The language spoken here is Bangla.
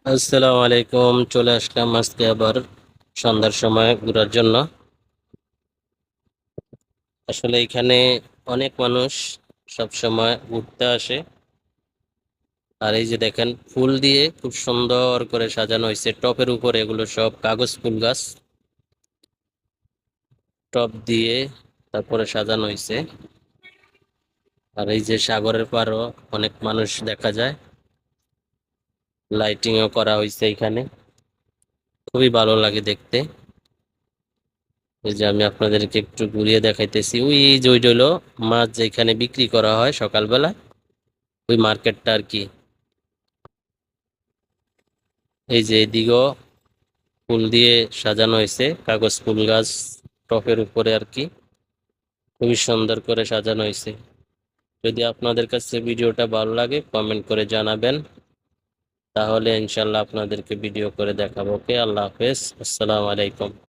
আসসালামু আলাইকুম। চলে আসলাম আজকে আবার সন্ধ্যার সময় ঘোরার জন্য। আসলে এখানে অনেক মানুষ সব সময় ঘুরতে আসে। আর এই যে দেখেন, ফুল দিয়ে খুব সুন্দর করে সাজানো হয়েছে টপের উপরে। এগুলো সব কাগজ ফুল গাছ, টপ দিয়ে তারপরে সাজানো হয়েছে। আর এই যে সাগরের পাড়ও অনেক মানুষ দেখা যায়, লাইটিংও করা হয়েছে এখানে, খুবই ভালো লাগে দেখতে। এই যে আমি আপনাদেরকে একটু ঘুরিয়ে দেখাইতেছি, ওই যে ওইটা হলো মাছ যেখানে বিক্রি করা হয় সকালবেলা, ওই মার্কেটটা আর কি। এই যে এদিকেও ফুল দিয়ে সাজানো হয়েছে, কাগজ ফুল গাছ টপের উপরে আর কি, খুবই সুন্দর করে সাজানো হয়েছে। যদি আপনাদের কাছে ভিডিওটা ভালো লাগে কমেন্ট করে জানাবেন, তাহলে ইনশাল্লাহ আপনাদেরকে ভিডিও করে দেখাবো। ওকে, আল্লাহ হাফেজ, আসসালামু আলাইকুম।